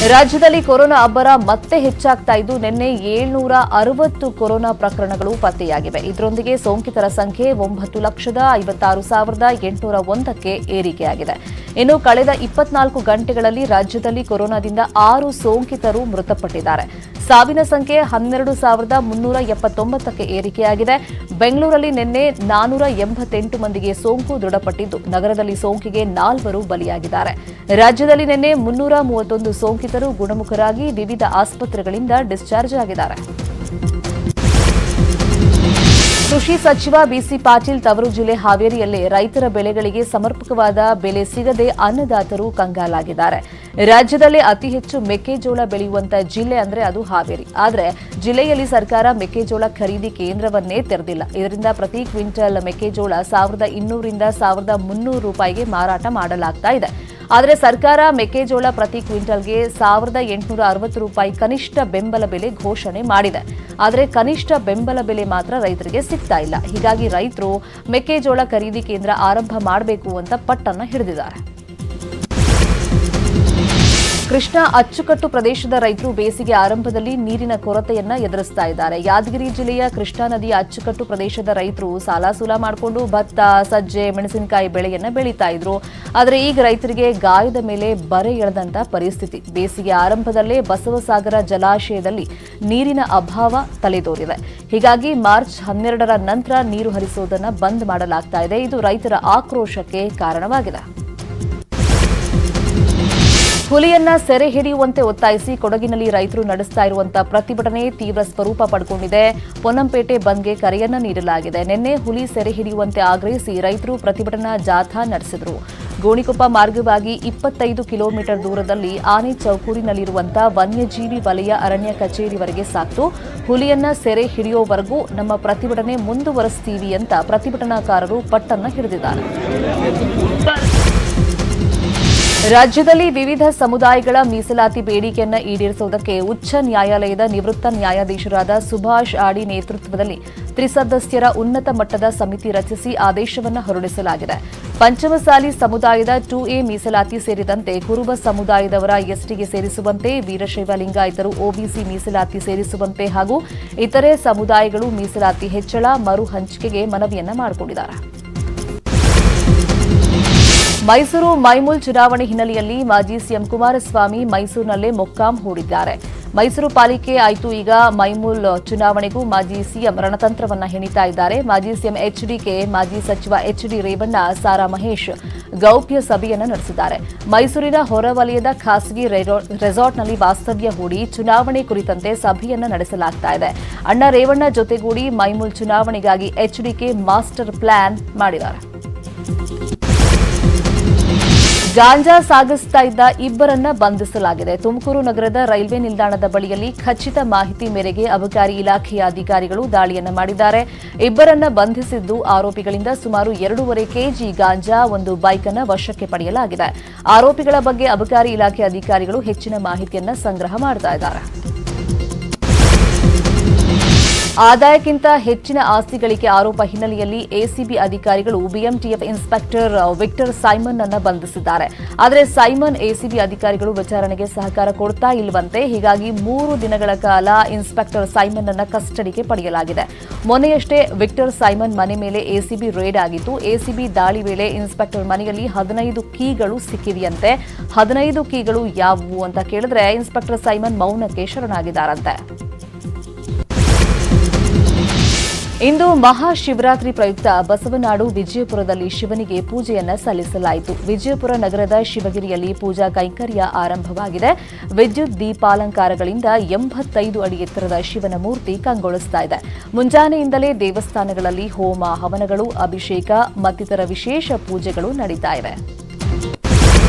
ರಾಜ್ಯದಲ್ಲಿ ಕೊರೋನಾ ಅಬ್ಬರ ಮತ್ತೆ ಹೆಚ್ಚಾಗ್ತಾ ಇದ್ದು ನಿನ್ನೆ 760 ಕೊರೋನಾ ಪ್ರಕರಣಗಳು ಪತ್ತೆಯಾಗಿವೆ. ಇದರೊಂದಿಗೆ ಸೋಂಕಿತರ ಸಂಖ್ಯೆ 9,56,801ಕ್ಕೆ ಏರಿಕೆಯಾಗಿದೆ. ಇನ್ನು ಕಳೆದ 24 ಗಂಟೆಗಳಲ್ಲಿ ರಾಜ್ಯದಲ್ಲಿ ಕೊರೋನಾದಿಂದ 6 ಸೋಂಕಿತರು ಮೃತಪಟ್ಟಿದ್ದಾರೆ. ಸಾವಿನ ಸಂಖ್ಯೆ 12,379ಕ್ಕೆ ಏರಿಕೆಯಾಗಿದೆ. ಬೆಂಗಳೂರಲ್ಲಿ ನಿನ್ನೆ 488 ಮಂದಿಗೆ ಸೋಂಕು ದೃಢಪಟ್ಟಿದ್ದು ನಗರದಲ್ಲಿ ಸೋಂಕಿಗೆ 4 ಬಲಿಯಾಗಿದ್ದಾರೆ. ರಾಜ್ಯದಲ್ಲಿ ನಿನ್ನೆ 331 ಸೋಂಕಿತರು ಗುಣಮುಖರಾಗಿ ವಿವಿಧ ಆಸ್ಪತ್ರೆಗಳಿಂದ ಡಿಸ್ಚಾರ್ಜ್ ಆಗಿದ್ದಾರೆ. ಕೃಷಿ ಸಚಿವ ಬಿಸಿ ಪಾಟೀಲ್ ತವರು ಜಿಲ್ಲೆ ಹಾವೇರಿಯಲ್ಲೇ ರೈತರ ಬೆಳೆಗಳಿಗೆ ಸಮರ್ಪಕವಾದ ಬೆಲೆ ಸಿಗದೆ ಅನ್ನದಾತರು ಕಂಗಾಲಾಗಿದ್ದಾರೆ. ರಾಜ್ಯದಲ್ಲೇ ಅತಿ ಹೆಚ್ಚು ಮೆಕ್ಕೆಜೋಳ ಬೆಳೆಯುವಂತಹ ಜಿಲ್ಲೆ ಅಂದ್ರೆ ಅದು ಹಾವೇರಿ. ಆದರೆ ಜಿಲ್ಲೆಯಲ್ಲಿ ಸರ್ಕಾರ ಮೆಕ್ಕೆಜೋಳ ಖರೀದಿ ಕೇಂದ್ರವನ್ನೇ ತೆರೆದಿಲ್ಲ. ಇದರಿಂದ ಪ್ರತಿ ಕ್ವಿಂಟಲ್ ಮೆಕ್ಕೆಜೋಳ 1,200ರಿಂದ 1,300 ರೂಪಾಯಿಗೆ ಮಾರಾಟ ಮಾಡಲಾಗ್ತಾ ಇದೆ. ಆದರೆ ಸರ್ಕಾರ ಮೆಕ್ಕೆಜೋಳ ಪ್ರತಿ ಕ್ವಿಂಟಲ್ಗೆ 1,860 ರೂಪಾಯಿ ಕನಿಷ್ಠ ಬೆಂಬಲ ಬೆಲೆ ಘೋಷಣೆ ಮಾಡಿದೆ. ಆದರೆ ಕನಿಷ್ಠ ಬೆಂಬಲ ಬೆಲೆ ಮಾತ್ರ ರೈತರಿಗೆ ಸಿಗ್ತಾ ಇಲ್ಲ. ಹೀಗಾಗಿ ರೈತರು ಮೆಕ್ಕೆಜೋಳ ಖರೀದಿ ಕೇಂದ್ರ ಆರಂಭ ಮಾಡಬೇಕು ಅಂತ ಪಟ್ಟನ್ನ ಹಿಡಿದಿದ್ದಾರೆ. ಕೃಷ್ಣಾ ಅಚ್ಚುಕಟ್ಟು ಪ್ರದೇಶದ ರೈತರು ಬೇಸಿಗೆ ಆರಂಭದಲ್ಲಿ ನೀರಿನ ಕೊರತೆಯನ್ನ ಎದುರಿಸ್ತಾ ಇದ್ದಾರೆ. ಯಾದಗಿರಿ ಜಿಲ್ಲೆಯ ಕೃಷ್ಣಾ ನದಿಯ ಅಚ್ಚುಕಟ್ಟು ಪ್ರದೇಶದ ರೈತರು ಸಾಲ ಮಾಡಿಕೊಂಡು ಭತ್ತ, ಸಜ್ಜೆ, ಮೆಣಸಿನಕಾಯಿ ಬೆಳೆಯನ್ನ ಬೆಳೀತಾ ಇದ್ರು. ಆದರೆ ಈಗ ರೈತರಿಗೆ ಗಾಯದ ಮೇಲೆ ಬರೆ ಎಳೆದಂತ ಪರಿಸ್ಥಿತಿ. ಬೇಸಿಗೆ ಆರಂಭದಲ್ಲೇ ಬಸವಸಾಗರ ಜಲಾಶಯದಲ್ಲಿ ನೀರಿನ ಅಭಾವ ತಲೆದೋರಿದೆ. ಹೀಗಾಗಿ ಮಾರ್ಚ್ 12ರ ನಂತರ ನೀರು ಹರಿಸುವುದನ್ನು ಬಂದ್ ಮಾಡಲಾಗ್ತಾ ಇದೆ. ಇದು ರೈತರ ಆಕ್ರೋಶಕ್ಕೆ ಕಾರಣವಾಗಿದೆ. ಹುಲಿಯನ್ನ ಸೆರೆ ಹಿಡಿಯುವಂತೆ ಒತ್ತಾಯಿಸಿ ಕೊಡಗಿನಲ್ಲಿ ರೈತರು ನಡೆಸ್ತಾ ಇರುವಂತಹ ಪ್ರತಿಭಟನೆ ತೀವ್ರ ಸ್ವರೂಪ ಪಡೆದುಕೊಂಡಿದೆ. ಪೊನ್ನಂಪೇಟೆ ಬಂದ್ಗೆ ಕರೆಯನ್ನ ನೀಡಲಾಗಿದೆ. ನಿನ್ನೆ ಹುಲಿ ಸೆರೆ ಹಿಡಿಯುವಂತೆ ಆಗ್ರಹಿಸಿ ರೈತರು ಪ್ರತಿಭಟನಾ ಜಾಥಾ ನಡೆಸಿದರು. ಗೋಣಿಕೊಪ್ಪ ಮಾರ್ಗವಾಗಿ 25 ಕಿಲೋಮೀಟರ್ ದೂರದಲ್ಲಿ ಆನೆ ಚೌಕೂರಿನಲ್ಲಿರುವಂತಹ ವನ್ಯಜೀವಿ ವಲಯ ಅರಣ್ಯ ಕಚೇರಿವರೆಗೆ ಸಾಕ್ತು. ಹುಲಿಯನ್ನ ಸೆರೆ ಹಿಡಿಯೋವರೆಗೂ ನಮ್ಮ ಪ್ರತಿಭಟನೆ ಮುಂದುವರೆಸ್ತೀವಿ ಅಂತ ಪ್ರತಿಭಟನಾಕಾರರು ಪಟ್ಟನ್ನ ಹಿಡಿದಿದ್ದಾರೆ. ರಾಜ್ಯದಲ್ಲಿ ವಿವಿಧ ಸಮುದಾಯಗಳ ಮೀಸಲಾತಿ ಬೇಡಿಕೆಯನ್ನ ಈಡೇರಿಸುವುದಕ್ಕೆ ಉಚ್ಚ ನ್ಯಾಯಾಲಯದ ನಿವೃತ್ತ ನ್ಯಾಯಾಧೀಶರಾದ ಸುಭಾಷ್ ಆಡಿ ನೇತೃತ್ವದಲ್ಲಿ ತ್ರಿಸದಸ್ಯರ ಉನ್ನತ ಮಟ್ಟದ ಸಮಿತಿ ರಚಿಸಿ ಆದೇಶವನ್ನು ಹೊರಡಿಸಲಾಗಿದೆ. ಪಂಚಮಸಾಲಿ ಸಮುದಾಯದ 2A ಮೀಸಲಾತಿ ಸೇರಿದಂತೆ ಕುರುಬ ಸಮುದಾಯದವರ ಎಸ್ಟಿಗೆ ಸೇರಿಸುವಂತೆ, ವೀರಶೈವ ಲಿಂಗಾಯತರು ಒಬಿಸಿ ಮೀಸಲಾತಿ ಸೇರಿಸುವಂತೆ ಹಾಗೂ ಇತರೆ ಸಮುದಾಯಗಳು ಮೀಸಲಾತಿ ಹೆಚ್ಚಳ ಮರು ಹಂಚಿಕೆಗೆ ಮನವಿಯನ್ನ ಮಾಡಿಕೊಂಡಿದ್ದಾರೆ. ಮೈಸೂರು ಮೈಮೂಲ್ ಚುನಾವಣೆ ಹಿನ್ನೆಲೆಯಲ್ಲಿ ಮಾಜಿ ಸಿಎಂ ಕುಮಾರಸ್ವಾಮಿ ಮೈಸೂರಿನಲ್ಲೇ ಮೊಕ್ಕಾಂ ಹೂಡಿದ್ದಾರೆ. ಮೈಸೂರು ಪಾಲಿಕೆ ಆಯಿತು, ಈಗ ಮೈಮೂಲ್ ಚುನಾವಣೆಗೂ ಮಾಜಿ ಸಿಎಂ ರಣತಂತ್ರವನ್ನ ಹೆಣಿತಾ ಇದ್ದಾರೆ. ಮಾಜಿ ಸಿಎಂ ಎಚ್ಡಿಕೆ, ಮಾಜಿ ಸಚಿವ ಎಚ್ಡಿ ರೇವಣ್ಣ, ಸಾರಾ ಮಹೇಶ್ ಗೌಪ್ಯ ಸಭೆಯನ್ನು ನಡೆಸಿದ್ದಾರೆ. ಮೈಸೂರಿನ ಹೊರವಲಯದ ಖಾಸಗಿ ರೆಸಾರ್ಟ್ನಲ್ಲಿ ವಾಸ್ತವ್ಯ ಹೂಡಿ ಚುನಾವಣೆ ಕುರಿತಂತೆ ಸಭೆಯನ್ನು ನಡೆಸಲಾಗ್ತಾ ಇದೆ. ಅಣ್ಣ ರೇವಣ್ಣ ಜೊತೆಗೂಡಿ ಮೈಮೂಲ್ ಚುನಾವಣೆಗಾಗಿ ಎಚ್ಡಿಕೆ ಮಾಸ್ಟರ್ ಪ್ಲಾನ್ ಮಾಡಿದ್ದಾರೆ. ಗಾಂಜಾ ಸಾಗಿಸ್ತಾ ಇದ್ದ ಇಬ್ಬರನ್ನ ಬಂಧಿಸಲಾಗಿದೆ. ತುಮಕೂರು ನಗರದ ರೈಲ್ವೆ ನಿಲ್ದಾಣದ ಬಳಿಯಲ್ಲಿ ಖಚಿತ ಮಾಹಿತಿ ಮೇರೆಗೆ ಅಬಕಾರಿ ಇಲಾಖೆಯ ಅಧಿಕಾರಿಗಳು ದಾಳಿಯನ್ನ ಮಾಡಿದ್ದಾರೆ. ಇಬ್ಬರನ್ನ ಬಂಧಿಸಿದ್ದು ಆರೋಪಿಗಳಿಂದ ಸುಮಾರು 2.5 ಕೆಜಿ ಗಾಂಜಾ, ಒಂದು ಬೈಕ್ ಅನ್ನು ವಶಕ್ಕೆ ಪಡೆಯಲಾಗಿದೆ. ಆರೋಪಿಗಳ ಬಗ್ಗೆ ಅಬಕಾರಿ ಇಲಾಖೆ ಅಧಿಕಾರಿಗಳು ಹೆಚ್ಚಿನ ಮಾಹಿತಿಯನ್ನ ಸಂಗ್ರಹ ಮಾಡ್ತಾ ಇದ್ದಾರೆ. ಆದಾಯಕ್ಕಿಂತ ಹೆಚ್ಚಿನ ಆಸ್ತಿ ಗಳಿಕೆ ಆರೋಪ ಹಿನ್ನೆಲೆಯಲ್ಲಿ ಎಸಿಬಿ ಅಧಿಕಾರಿಗಳು ಬಿಎಂಟಿಎಫ್ ಇನ್ಸ್ಪೆಕ್ಟರ್ ವಿಕ್ಟರ್ ಸೈಮನ್ ಅನ್ನು ಬಂಧಿಸಿದ್ದಾರೆ. ಆದರೆ ಸೈಮನ್ ಎಸಿಬಿ ಅಧಿಕಾರಿಗಳು ವಿಚಾರಣೆಗೆ ಸಹಕಾರ ಕೊಡ್ತಾ ಇಲ್ಲವಂತೆ. ಹೀಗಾಗಿ 3 ದಿನಗಳ ಕಾಲ ಇನ್ಸ್ಪೆಕ್ಟರ್ ಸೈಮನ್ ಅನ್ನು ಕಸ್ಟಡಿಗೆ ಪಡೆಯಲಾಗಿದೆ. ಮೊನ್ನೆಯಷ್ಟೇ ವಿಕ್ಟರ್ ಸೈಮನ್ ಮನೆ ಮೇಲೆ ಎಸಿಬಿ ರೇಡ್ ಆಗಿತ್ತು. ಎಸಿಬಿ ದಾಳಿ ವೇಳೆ ಇನ್ಸ್ಪೆಕ್ಟರ್ ಮನೆಯಲ್ಲಿ 15 ಕೀಗಳು ಸಿಕ್ಕಿದೆಯಂತೆ. 15 ಕೀಗಳು ಯಾವುವು ಅಂತ ಕೇಳಿದ್ರೆ ಇನ್ಸ್ಪೆಕ್ಟರ್ ಸೈಮನ್ ಮೌನಕ್ಕೆ ಶರಣಾಗಿದ್ದಾರಂತೆ. ಇಂದು ಮಹಾಶಿವರಾತ್ರಿ ಪ್ರಯುಕ್ತ ಬಸವನಾಡು ವಿಜಯಪುರದಲ್ಲಿ ಶಿವನಿಗೆ ಪೂಜೆಯನ್ನ ಸಲ್ಲಿಸಲಾಯಿತು. ವಿಜಯಪುರ ನಗರದ ಶಿವಗಿರಿಯಲ್ಲಿ ಪೂಜಾ ಕೈಂಕರ್ಯ ಆರಂಭವಾಗಿದೆ. ವಿದ್ಯುತ್ ದೀಪಾಲಂಕಾರಗಳಿಂದ 85 ಅಡಿ ಎತ್ತರದ ಶಿವನ ಮೂರ್ತಿ ಕಂಗೊಳಿಸ್ತಾ ಇದೆ. ಮುಂಜಾನೆಯಿಂದಲೇ ದೇವಸ್ಥಾನಗಳಲ್ಲಿ ಹೋಮ, ಹವನಗಳು, ಅಭಿಷೇಕ ಮತ್ತಿತರ ವಿಶೇಷ ಪೂಜೆಗಳು ನಡೀತಾ ಇವೆ.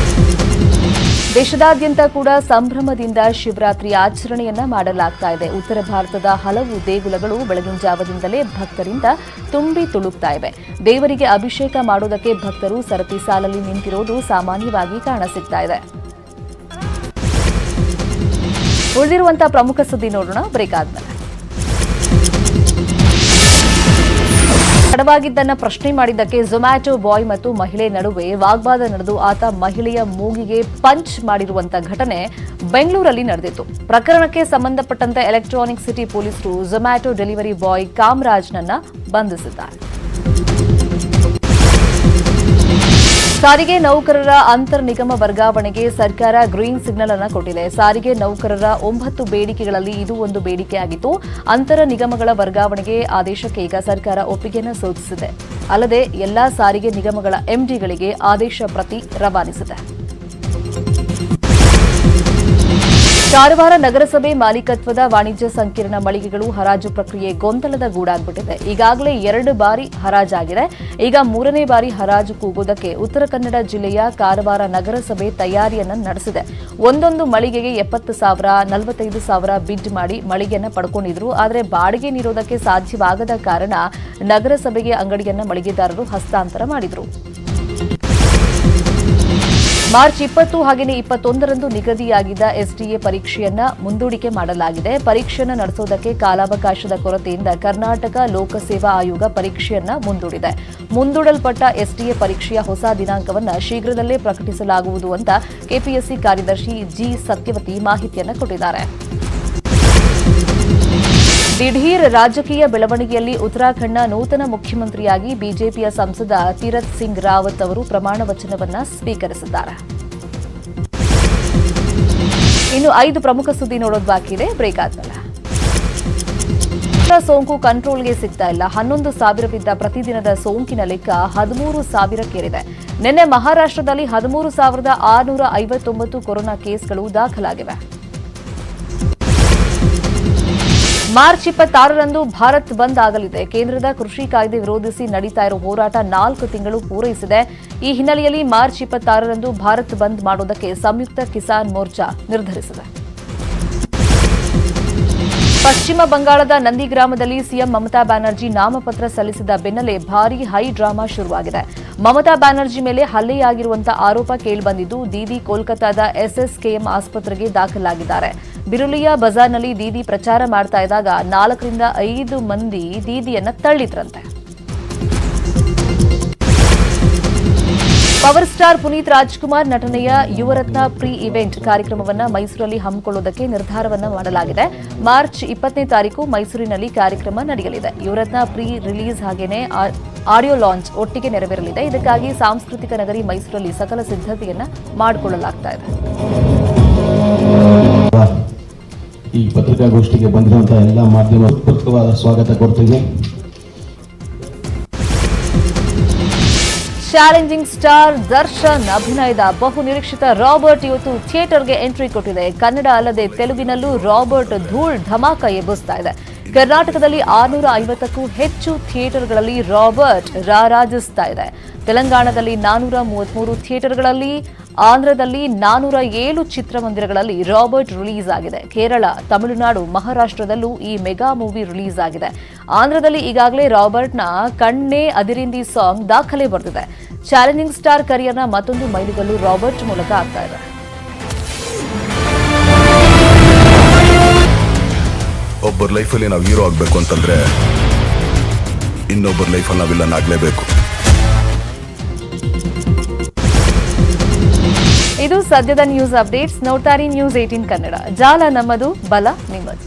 ದೇಶದಾದ್ಯಂತ ಕೂಡ ಸಂಭ್ರಮದಿಂದ ಶಿವರಾತ್ರಿ ಆಚರಣೆಯನ್ನ ಮಾಡಲಾಗ್ತಾ ಇದೆ. ಉತ್ತರ ಭಾರತದ ಹಲವು ದೇಗುಲಗಳು ಬೆಳಗಿನ ಜಾವದಿಂದಲೇ ಭಕ್ತರಿಂದ ತುಂಬಿ ತುಳುಕ್ತಾ ಇವೆ. ದೇವರಿಗೆ ಅಭಿಷೇಕ ಮಾಡೋದಕ್ಕೆ ಭಕ್ತರು ಸರತಿ ಸಾಲಲ್ಲಿ ನಿಂತಿರೋದು ಸಾಮಾನ್ಯವಾಗಿ ಕಾಣಸಿಗ್ತಾ ಇದೆ. ಉಳಿದಿರುವಂತಹ ಪ್ರಮುಖ ಸುದ್ದಿ ನೋಡೋಣ ಬ್ರೇಕ್ ಆದ್ಮೇಲೆ. ತಡವಾಗಿದ್ದನ್ನ ಪ್ರಶ್ನೆ ಮಾಡಿದ್ದಕ್ಕೆ ಝೊಮ್ಯಾಟೊ ಬಾಯ್ ಮತ್ತು ಮಹಿಳೆ ನಡುವೆ ವಾಗ್ವಾದ ನಡೆದು ಆತ ಮಹಿಳೆಯ ಮೂಗಿಗೆ ಪಂಚ್ ಮಾಡಿರುವಂತಹ ಘಟನೆ ಬೆಂಗಳೂರಲ್ಲಿ ನಡೆದಿತ್ತು. ಪ್ರಕರಣಕ್ಕೆ ಸಂಬಂಧಪಟ್ಟಂತೆ ಎಲೆಕ್ಟ್ರಾನಿಕ್ ಸಿಟಿ ಪೊಲೀಸರು ಝೊಮ್ಯಾಟೊ ಡೆಲಿವರಿ ಬಾಯ್ ಕಾಮರಾಜ್ನನ್ನ ಬಂಧಿಸಿದ್ದಾರೆ. ಸಾರಿಗೆ ನೌಕರರ ಅಂತರ್ ನಿಗಮ ವರ್ಗಾವಣೆಗೆ ಸರ್ಕಾರ ಗ್ರೀನ್ ಸಿಗ್ನಲ್ ಅನ್ನು ಕೊಟ್ಟಿದೆ. ಸಾರಿಗೆ ನೌಕರರ 9 ಬೇಡಿಕೆಗಳಲ್ಲಿ ಇದು ಒಂದು ಬೇಡಿಕೆಯಾಗಿತ್ತು. ಅಂತರ ನಿಗಮಗಳ ವರ್ಗಾವಣೆಗೆ ಆದೇಶಕ್ಕೆ ಈಗ ಸರ್ಕಾರ ಒಪ್ಪಿಗೆಯನ್ನು ಸೂಚಿಸಿದೆ. ಅಲ್ಲದೆ ಎಲ್ಲಾ ಸಾರಿಗೆ ನಿಗಮಗಳ ಎಂಡಿಗಳಿಗೆ ಆದೇಶ ಪ್ರತಿ ರವಾನಿಸಿದೆ. ಕಾರವಾರ ನಗರಸಭೆ ಮಾಲೀಕತ್ವದ ವಾಣಿಜ್ಯ ಸಂಕೀರ್ಣ ಮಳಿಗೆಗಳು ಹರಾಜು ಪ್ರಕ್ರಿಯೆ ಗೊಂದಲದ ಗೂಡಾಗ್ಬಿಟ್ಟಿದೆ. ಈಗಾಗಲೇ 2 ಬಾರಿ ಹರಾಜಾಗಿದೆ. ಈಗ 3ನೇ ಬಾರಿ ಹರಾಜು ಕೂಗುವುದಕ್ಕೆ ಉತ್ತರ ಕನ್ನಡ ಜಿಲ್ಲೆಯ ಕಾರವಾರ ನಗರಸಭೆ ತಯಾರಿಯನ್ನು ನಡೆಸಿದೆ. ಒಂದೊಂದು ಮಳಿಗೆಗೆ 70,000, 45,000 ಬಿಡ್ ಮಾಡಿ ಮಳಿಗೆಯನ್ನು ಪಡ್ಕೊಂಡಿದ್ರು. ಆದರೆ ಬಾಡಿಗೆ ನೀಡೋದಕ್ಕೆ ಸಾಧ್ಯವಾಗದ ಕಾರಣ ನಗರಸಭೆಗೆ ಅಂಗಡಿಯನ್ನು ಮಳಿಗೆದಾರರು ಹಸ್ತಾಂತರ ಮಾಡಿದ್ರು. ಮಾರ್ಚ್ 20 ಹಾಗೆಯೇ 21ರಂದು ನಿಗದಿಯಾಗಿದ್ದ ಎಸ್ಡಿಎ ಪರೀಕ್ಷೆಯನ್ನ ಮುಂದೂಡಿಕೆ ಮಾಡಲಾಗಿದೆ. ಪರೀಕ್ಷೆಯನ್ನು ನಡೆಸುವುದಕ್ಕೆ ಕಾಲಾವಕಾಶದ ಕೊರತೆಯಿಂದ ಕರ್ನಾಟಕ ಲೋಕಸೇವಾ ಆಯೋಗ ಪರೀಕ್ಷೆಯನ್ನ ಮುಂದೂಡಿದೆ. ಮುಂದೂಡಲ್ಪಟ್ಟ ಎಸ್ಡಿಎ ಪರೀಕ್ಷೆಯ ಹೊಸ ದಿನಾಂಕವನ್ನು ಶೀಘ್ರದಲ್ಲೇ ಪ್ರಕಟಿಸಲಾಗುವುದು ಅಂತ ಕೆಪಿಎಸ್ಸಿ ಕಾರ್ಯದರ್ಶಿ ಜಿ ಸತ್ಯವತಿ ಮಾಹಿತಿಯನ್ನು ಕೊಟ್ಟಿದ್ದಾರೆ. ದಿಢೀರ್ ರಾಜಕೀಯ ಬೆಳವಣಿಗೆಯಲ್ಲಿ ಉತ್ತರಾಖಂಡ್ನ ನೂತನ ಮುಖ್ಯಮಂತ್ರಿಯಾಗಿ ಬಿಜೆಪಿಯ ಸಂಸದ ತೀರತ್ ಸಿಂಗ್ ರಾವತ್ ಅವರು ಪ್ರಮಾಣ ವಚನವನ್ನು ಸ್ವೀಕರಿಸಿದ್ದಾರೆ. ಇನ್ನು 5 ಪ್ರಮುಖ ಸುದ್ದಿ ನೋಡೋದು ಬಾಕಿ ಇದೆ. ಬ್ರೇಕ್ ಆದ್ಮೇಲೆ ಸೋಂಕು ಕಂಟ್ರೋಲ್ಗೆ ಸಿಗ್ತಾ ಇಲ್ಲ. 11,000ವಿದ್ದ ಪ್ರತಿದಿನದ ಸೋಂಕಿನ ಲೆಕ್ಕ 13,000ಕ್ಕೇರಿದೆ. ನಿನ್ನೆ ಮಹಾರಾಷ್ಟ್ರದಲ್ಲಿ 13,659 ಕೊರೋನಾ ಕೇಸ್ಗಳು ದಾಖಲಾಗಿವೆ. ಮಾರ್ಚ್ 26ರಂದು ಭಾರತ್ ಬಂದ್ ಆಗಲಿದೆ. ಕೇಂದ್ರದ ಕೃಷಿ ಕಾಯ್ದೆ ವಿರೋಧಿಸಿ ನಡೀತಾ ಇರೋ ಹೋರಾಟ 4 ತಿಂಗಳು ಪೂರೈಸಿದೆ. ಈ ಹಿನ್ನೆಲೆಯಲ್ಲಿ ಮಾರ್ಚ್ 26ರಂದು ಭಾರತ್ ಬಂದ್ ಮಾಡೋದಕ್ಕೆ ಸಂಯುಕ್ತ ಕಿಸಾನ್ ಮೋರ್ಚಾ ನಿರ್ಧರಿಸಿದೆ. ಪಶ್ಚಿಮ ಬಂಗಾಳದ ನಂದಿಗ್ರಾಮದಲ್ಲಿ ಸಿಎಂ ಮಮತಾ ಬ್ಯಾನರ್ಜಿ ನಾಮಪತ್ರ ಸಲ್ಲಿಸಿದ ಬೆನ್ನಲ್ಲೇ ಭಾರೀ ಹೈ ಡ್ರಾಮಾ ಶುರುವಾಗಿದೆ. ಮಮತಾ ಬ್ಯಾನರ್ಜಿ ಮೇಲೆ ಹಲ್ಲೆಯಾಗಿರುವಂತಹ ಆರೋಪ ಕೇಳಿಬಂದಿದ್ದು, ದೀದಿ ಕೋಲ್ಕತಾದ ಎಸ್ಎಸ್ಕೆಎಂ ಆಸ್ಪತ್ರೆಗೆ ದಾಖಲಾಗಿದ್ದಾರೆ. ಬಿರುಲಿಯಾ ಬಜಾರ್ನಲ್ಲಿ ದೀದಿ ಪ್ರಚಾರ ಮಾಡ್ತಾ ಇದ್ದಾಗ 4 ರಿಂದ 5 ಮಂದಿ ದೀದಿಯನ್ನ ತಳ್ಳಿದ್ರಂತೆ. ಪವರ್ ಸ್ಟಾರ್ ಪುನೀತ್ ರಾಜ್ಕುಮಾರ್ ನಟನೆಯ ಯುವರತ್ನ ಪ್ರೀ ಇವೆಂಟ್ ಕಾರ್ಯಕ್ರಮವನ್ನು ಮೈಸೂರಲ್ಲಿ ಹಮ್ಮಿಕೊಳ್ಳುವುದಕ್ಕೆ ನಿರ್ಧಾರವನ್ನು ಮಾಡಲಾಗಿದೆ. ಮಾರ್ಚ್ 20ನೇ ತಾರೀಕು ಮೈಸೂರಿನಲ್ಲಿ ಕಾರ್ಯಕ್ರಮ ನಡೆಯಲಿದೆ. ಯುವರತ್ನ ಪ್ರೀ ರಿಲೀಸ್ ಹಾಗೇನೆ ಆಡಿಯೋ ಲಾಂಚ್ ಒಟ್ಟಿಗೆ ನೆರವೇರಲಿದೆ. ಇದಕ್ಕಾಗಿ ಸಾಂಸ್ಕೃತಿಕ ನಗರಿ ಮೈಸೂರಲ್ಲಿ ಸಕಲ ಸಿದ್ಧತೆಯನ್ನ ಮಾಡಿಕೊಳ್ಳಲಾಗ್ತಾ ಇದೆ. ಈ ಪತ್ರಿಕಾಗೋಷ್ಠಿಗೆ ಬಂದಿರುವಂತಹ ಎಲ್ಲ ಮಾಧ್ಯಮ ಉತ್ಪುಷ್ಟವಾದ ಸ್ವಾಗತ ಕೊಡ್ತೀವಿ. ಚಾಲೆಂಜಿಂಗ್ ಸ್ಟಾರ್ ದರ್ಶನ್ ಅಭಿನಯದ ಬಹು ನಿರೀಕ್ಷಿತ ರಾಬರ್ಟ್ ಇವತ್ತು ಥಿಯೇಟರ್ಗೆ ಎಂಟ್ರಿ ಕೊಟ್ಟಿದೆ. ಕನ್ನಡ ಅಲ್ಲದೆ ತೆಲುಗಿನಲ್ಲೂ ರಾಬರ್ಟ್ ಧೂಳ್ ಧಮಾಕ ಎಬ್ಬಿಸ್ತಾ ಇದೆ. ಕರ್ನಾಟಕದಲ್ಲಿ 650ಕ್ಕೂ ಹೆಚ್ಚು ಥಿಯೇಟರ್ಗಳಲ್ಲಿ ರಾಬರ್ಟ್ ರಾರಾಜಿಸ್ತಾ ಇದೆ. ತೆಲಂಗಾಣದಲ್ಲಿ 433 ಥಿಯೇಟರ್ಗಳಲ್ಲಿ, ಆಂಧ್ರದಲ್ಲಿ 407 ಚಿತ್ರಮಂದಿರಗಳಲ್ಲಿ ರಾಬರ್ಟ್ ರಿಲೀಸ್ ಆಗಿದೆ. ಕೇರಳ, ತಮಿಳುನಾಡು, ಮಹಾರಾಷ್ಟ್ರದಲ್ಲೂ ಈ ಮೆಗಾ ಮೂವಿ ರಿಲೀಸ್ ಆಗಿದೆ. ಆಂಧ್ರದಲ್ಲಿ ಈಗಾಗಲೇ ರಾಬರ್ಟ್ನ ಕಣ್ಣೇ ಅದಿರಿಂದಿ ಸಾಂಗ್ ದಾಖಲೆ ಬರೆದಿದೆ. ಚಾಲೆಂಜಿಂಗ್ ಸ್ಟಾರ್ ಕರಿಯರ್ನ ಮತ್ತೊಂದು ಮೈಲಿಗಲ್ಲು ರಾಬರ್ಟ್ ಮೂಲಕ ಆಗ್ತಾ ಇದೆ. ಒಬ್ಬರ ಲೈಫಲ್ಲಿ ನಾವು ಹೀರೋ ಆಗಬೇಕು ಅಂತಂದ್ರೆ ಇನ್ನೊಬ್ಬರ ಲೈಫಲ್ಲಿ ನಾವು ವಿಲನ್ ಆಗಲೇಬೇಕು. ಇದು ಸದ್ಯದ ನ್ಯೂಸ್ ಅಪ್ಡೇಟ್ಸ್. ನೋಡ್ತಾರೆ ನ್ಯೂಸ್ 18 ಕನ್ನಡ. ಜಾಲ ನಮ್ಮದು, ಬಲ ನಿಮ್ಮದು.